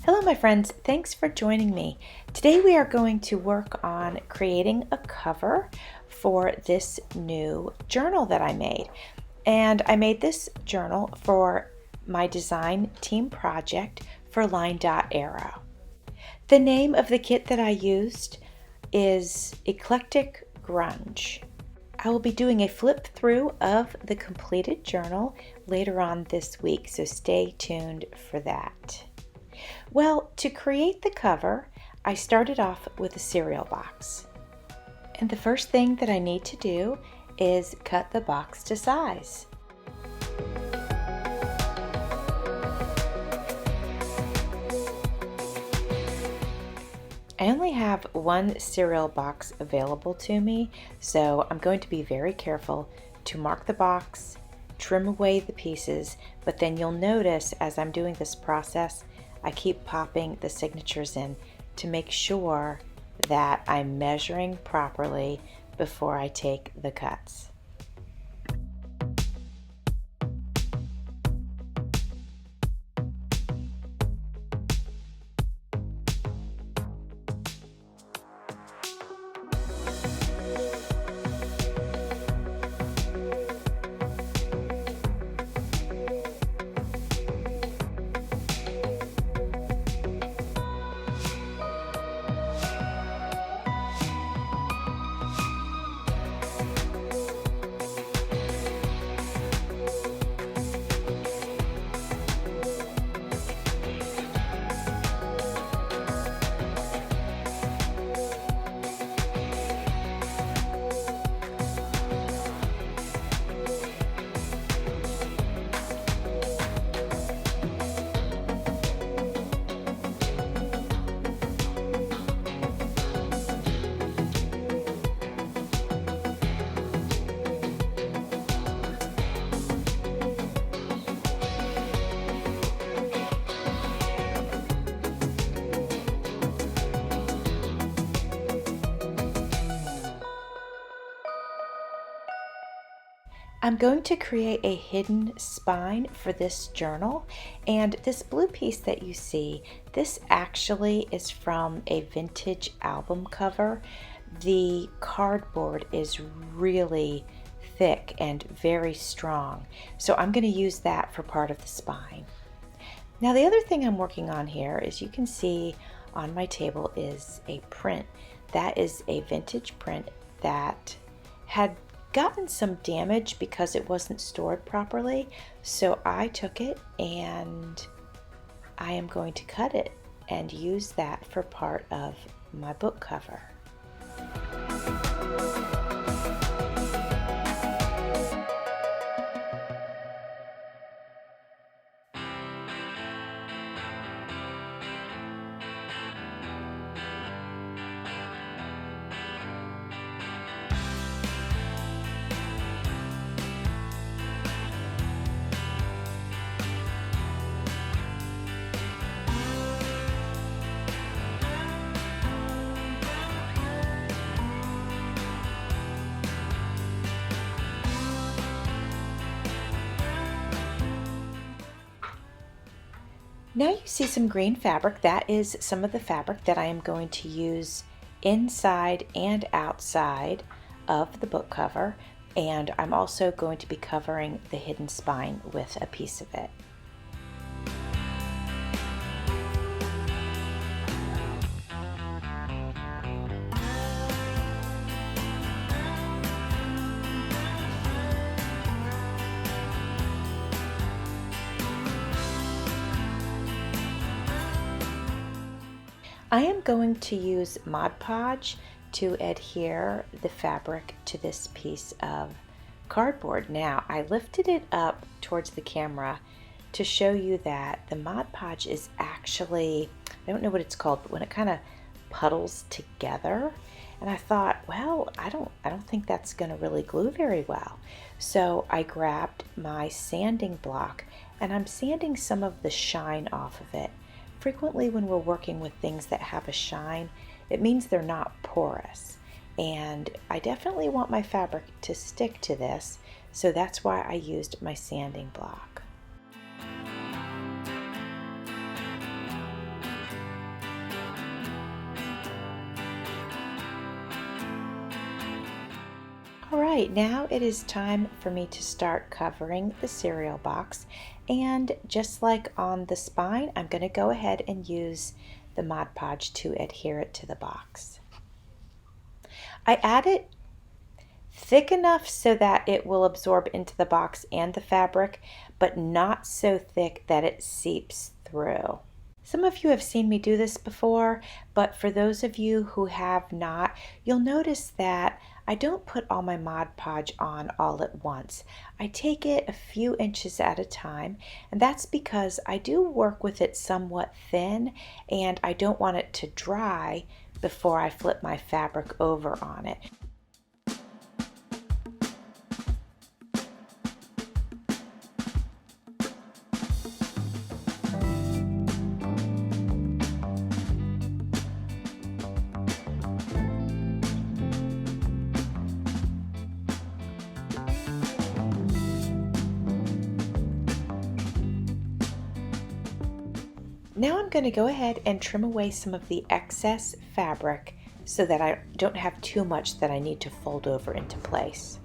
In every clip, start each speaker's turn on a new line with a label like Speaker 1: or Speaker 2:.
Speaker 1: Hello my friends, thanks for joining me. Today we are going to work on creating a cover for this new journal that I made. And I made this journal for my design team project for Line.Arrow. The name of the kit that I used is Eclectic Grunge. I will be doing a flip through of the completed journal later on this week, so stay tuned for that. Well, to create the cover, I started off with a cereal box. And the first thing that I need to do is cut the box to size. I only have one cereal box available to me, so I'm going to be very careful to mark the box, trim away the pieces, but then you'll notice as I'm doing this process, I keep popping the signatures in to make sure that I'm measuring properly before I take the cuts. I'm going to create a hidden spine for this journal, and this blue piece that you see, this actually is from a vintage album cover. The cardboard is really thick and very strong, so I'm going to use that for part of the spine. Now the other thing I'm working on here is you can see on my table is a print. That is a vintage print that had gotten some damage because it wasn't stored properly, so I took it and I am going to cut it and use that for part of my book cover. Now you see some green fabric. That is some of the fabric that I am going to use inside and outside of the book cover, and I'm also going to be covering the hidden spine with a piece of it. I am going to use Mod Podge to adhere the fabric to this piece of cardboard. Now, I lifted it up towards the camera to show you that the Mod Podge is actually, I don't know what it's called, but when it kind of puddles together, and I thought, well, I don't think that's going to really glue very well. So I grabbed my sanding block and I'm sanding some of the shine off of it. Frequently when we're working with things that have a shine, it means they're not porous. And I definitely want my fabric to stick to this, so that's why I used my sanding block. All right, now it is time for me to start covering the cereal box. And just like on the spine, I'm going to go ahead and use the Mod Podge to adhere it to the box. I add it thick enough so that it will absorb into the box and the fabric, but not so thick that it seeps through. Some of you have seen me do this before, but for those of you who have not, you'll notice that I don't put all my Mod Podge on all at once. I take it a few inches at a time, and that's because I do work with it somewhat thin, and I don't want it to dry before I flip my fabric over on it. Now I'm going to go ahead and trim away some of the excess fabric so that I don't have too much that I need to fold over into place.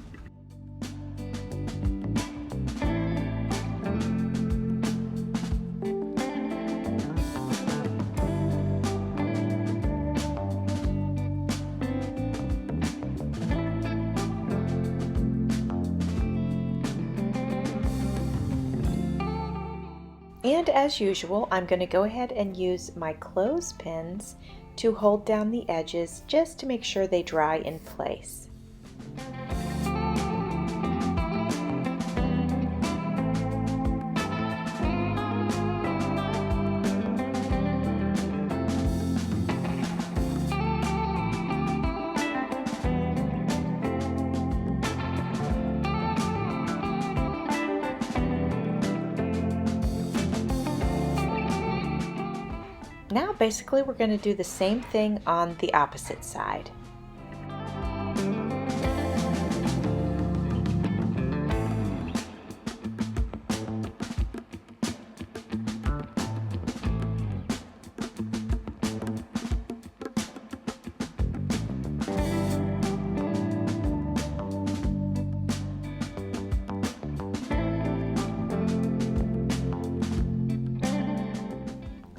Speaker 1: And as usual, I'm going to go ahead and use my clothespins to hold down the edges just to make sure they dry in place. Now basically we're going to do the same thing on the opposite side.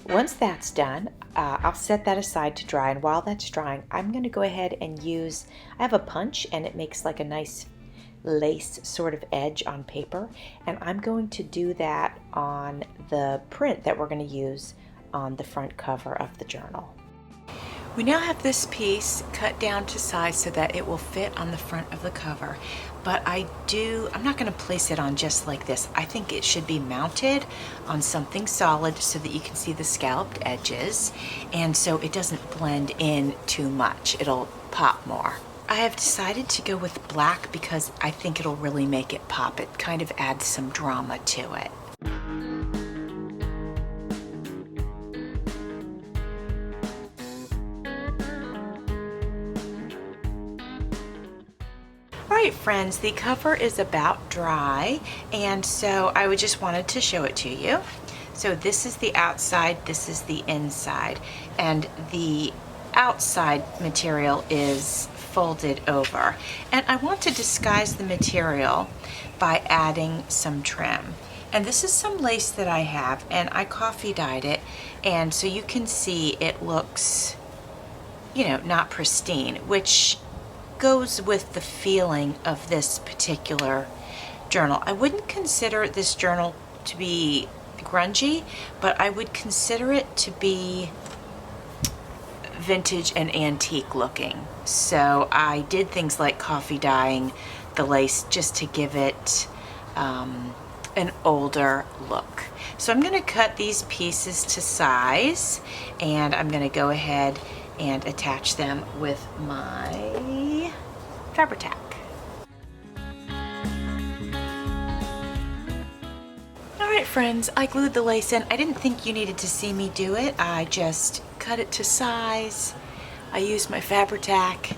Speaker 1: Once that's done, I'll set that aside to dry, and while that's drying, I'm going to go ahead and I have a punch and it makes like a nice lace sort of edge on paper, and I'm going to do that on the print that we're going to use on the front cover of the journal. We now have this piece cut down to size so that it will fit on the front of the cover, but I'm not going to place it on just like this. I think it should be mounted on something solid so that you can see the scalloped edges, and so it doesn't blend in too much. It'll pop more. I have decided to go with black because I think it'll really make it pop. It kind of adds some drama to it. Alright friends, the cover is about dry, and so I just wanted to show it to you. So this is the outside, this is the inside, and the outside material is folded over. And I want to disguise the material by adding some trim. And this is some lace that I have, and I coffee dyed it, and so you can see it looks, not pristine, which goes with the feeling of this particular journal. I wouldn't consider this journal to be grungy, but I would consider it to be vintage and antique looking. So I did things like coffee dyeing the lace just to give it an older look. So I'm going to cut these pieces to size, and I'm going to go ahead and attach them with my Fabri-Tac. Alright friends, I glued the lace in. I didn't think you needed to see me do it. I just cut it to size. I used my Fabri-Tac,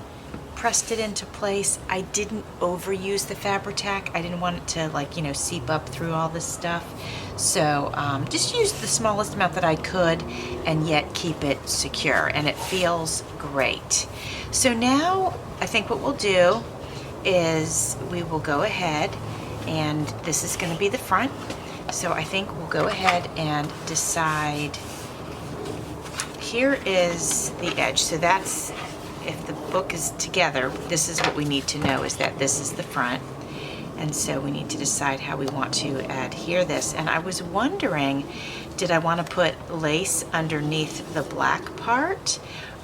Speaker 1: pressed it into place. I didn't overuse the Fabri-Tac. I didn't want it to seep up through all this stuff. So just used the smallest amount that I could and yet keep it secure, and it feels great. So now I think what we'll do is we will go ahead, and this is going to be the front. So I think we'll go ahead and decide, here is the edge. So that's, if the book is together, this is what we need to know, is that this is the front. And so we need to decide how we want to adhere this. And I was wondering, did I want to put lace underneath the black part?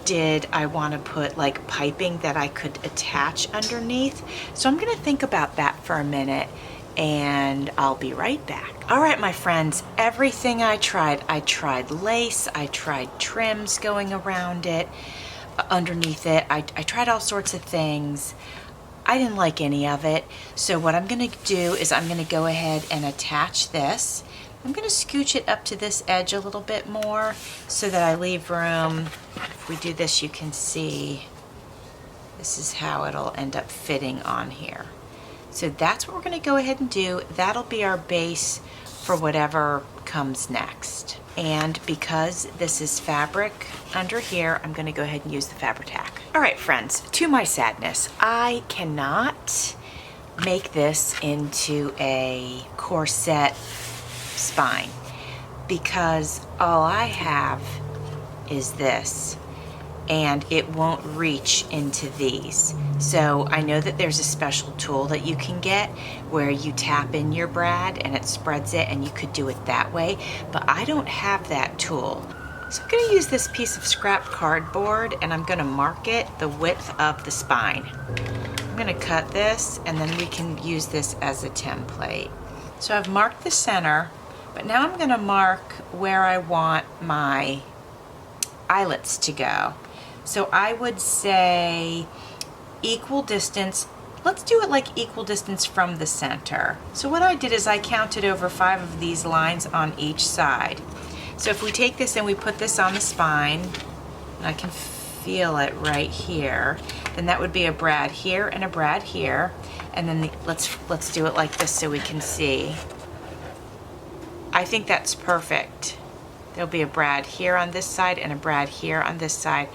Speaker 1: Did I want to put like piping that I could attach underneath? So I'm going to think about that for a minute, and I'll be right back. All right, my friends, everything I tried lace, I tried trims going around it, underneath it. I tried all sorts of things. I didn't like any of it. So what I'm going to do is I'm going to go ahead and attach this. I'm going to scooch it up to this edge a little bit more so that I leave room. If we do this, you can see this is how it'll end up fitting on here. So that's what we're going to go ahead and do. That'll be our base for whatever comes next. And because this is fabric under here, I'm going to go ahead and use the Fabri-Tac. All right, friends, to my sadness, I cannot make this into a corset spine because all I have is this, and it won't reach into these. So I know that there's a special tool that you can get where you tap in your brad and it spreads it, and you could do it that way, but I don't have that tool. So I'm gonna use this piece of scrap cardboard, and I'm gonna mark it the width of the spine. I'm gonna cut this, and then we can use this as a template. So I've marked the center, but now I'm gonna mark where I want my eyelets to go. So I would say equal distance. Let's do it like equal distance from the center. So what I did is I counted over 5 of these lines on each side. So if we take this and we put this on the spine, and I can feel it right here, then that would be a brad here and a brad here. And then let's do it like this so we can see. I think that's perfect. There'll be a brad here on this side and a brad here on this side.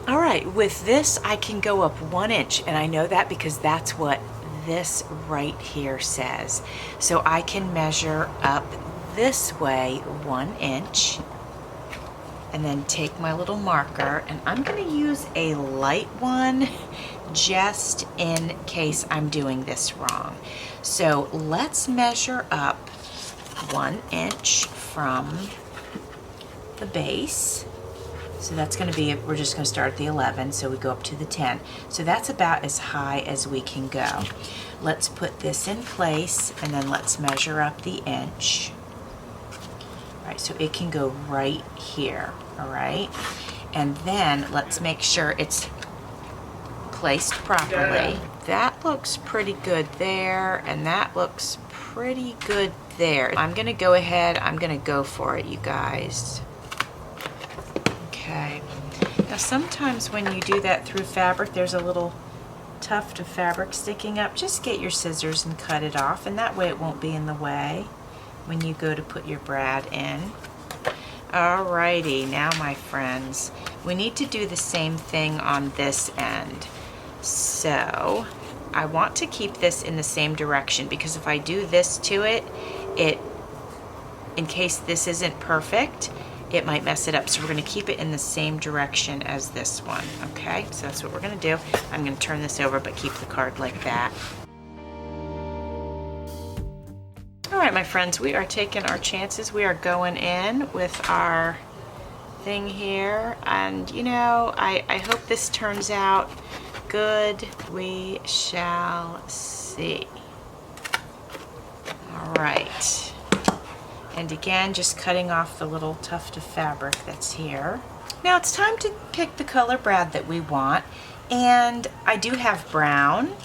Speaker 1: All right, with this, I can go up 1 inch, and I know that because that's what this right here says. So I can measure up this way 1 inch, and then take my little marker, and I'm gonna use a light one just in case I'm doing this wrong. So let's measure up 1 inch from the base. So that's going to be, we're just going to start at the 11, so we go up to the 10. So that's about as high as we can go. Let's put this in place, and then let's measure up the inch. All right, so it can go right here, all right? And then let's make sure it's placed properly. That looks pretty good there, and that looks pretty good there. I'm going to go ahead, I'm going to go for it, you guys. Okay, now sometimes when you do that through fabric, there's a little tuft of fabric sticking up. Just get your scissors and cut it off, and that way it won't be in the way when you go to put your brad in. Alrighty, now my friends, we need to do the same thing on this end. So I want to keep this in the same direction, because if I do this to it, in case this isn't perfect, it might mess it up. So we're going to keep it in the same direction as this one. Okay, so that's what we're going to do. I'm going to turn this over, but keep the card like that. All right, my friends, we are taking our chances. We are going in with our thing here, and you know, I hope this turns out good. We shall see. All right. And again, just cutting off the little tuft of fabric that's here. Now it's time to pick the color brad that we want. And I do have brown,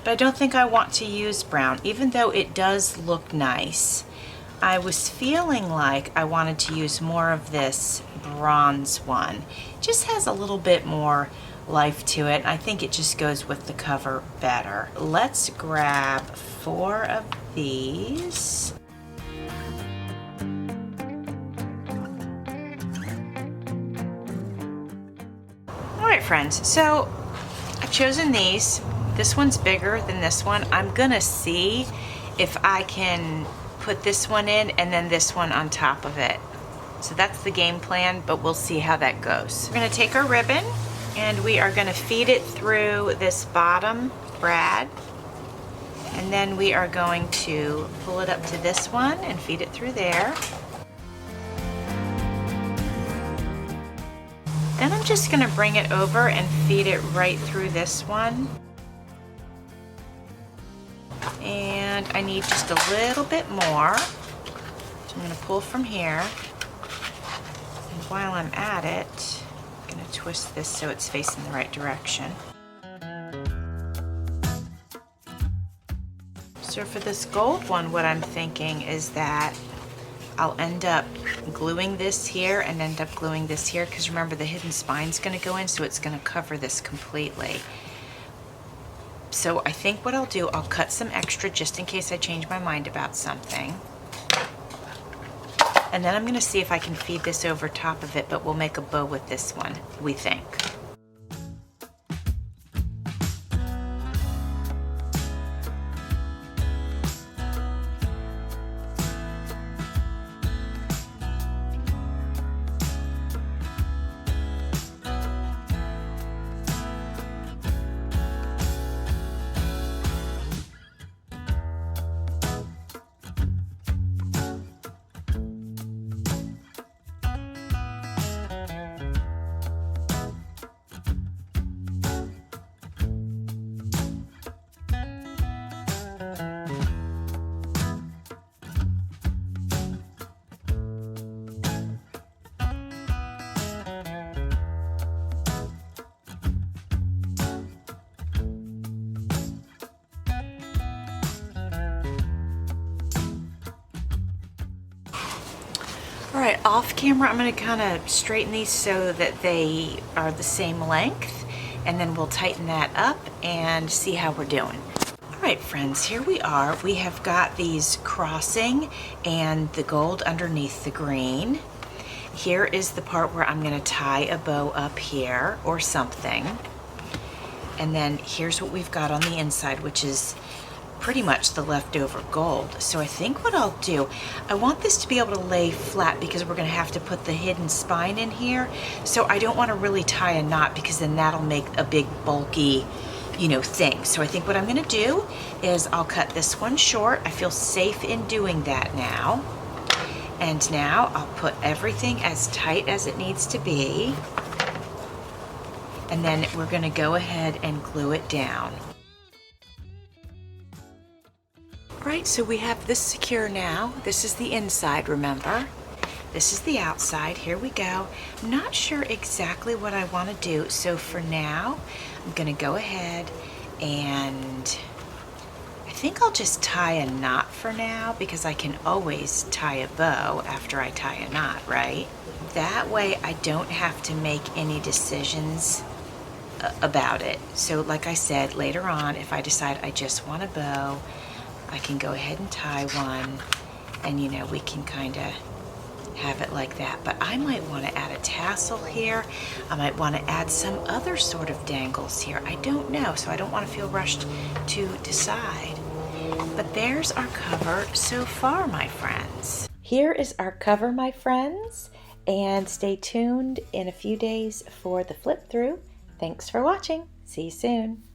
Speaker 1: but I don't think I want to use brown, even though it does look nice. I was feeling like I wanted to use more of this bronze one. It just has a little bit more life to it. I think it just goes with the cover better. Let's grab 4 of these. All right, friends, so I've chosen these. This one's bigger than this one. I'm gonna see if I can put this one in and then this one on top of it. So that's the game plan, but we'll see how that goes. We're gonna take our ribbon and we are gonna feed it through this bottom brad. And then we are going to pull it up to this one and feed it through there. Then I'm just gonna bring it over and feed it right through this one. And I need just a little bit more. So I'm gonna pull from here. And while I'm at it, I'm gonna twist this so it's facing the right direction. So for this gold one, what I'm thinking is that I'll end up gluing this here and end up gluing this here, because remember the hidden spine's gonna go in, so it's gonna cover this completely. So I think what I'll do, I'll cut some extra just in case I change my mind about something. And then I'm gonna see if I can feed this over top of it, but we'll make a bow with this one, we think. All right, off camera, I'm gonna kind of straighten these so that they are the same length, and then we'll tighten that up and see how we're doing. All right, friends, here we are. We have got these crossing and the gold underneath the green. Here is the part where I'm gonna tie a bow up here or something. And then here's what we've got on the inside, which is pretty much the leftover gold. So I think what I'll do, I want this to be able to lay flat because we're gonna have to put the hidden spine in here. So I don't wanna really tie a knot because then that'll make a big bulky, thing. So I think what I'm gonna do is I'll cut this one short. I feel safe in doing that now. And now I'll put everything as tight as it needs to be. And then we're gonna go ahead and glue it down. Right, so we have this secure now. This is the inside, remember? This is the outside. Here we go. I'm not sure exactly what I want to do, so for now, I'm going to go ahead and I think I'll just tie a knot for now because I can always tie a bow after I tie a knot, right? That way I don't have to make any decisions about it. So like I said, later on, if I decide I just want a bow, I can go ahead and tie one and we can kind of have it like that. But I might want to add a tassel here. I might want to add some other sort of dangles here. I don't know, so I don't want to feel rushed to decide. But there's our cover so far, my friends. Here is our cover, my friends, and stay tuned in a few days for the flip through. Thanks for watching. See you soon.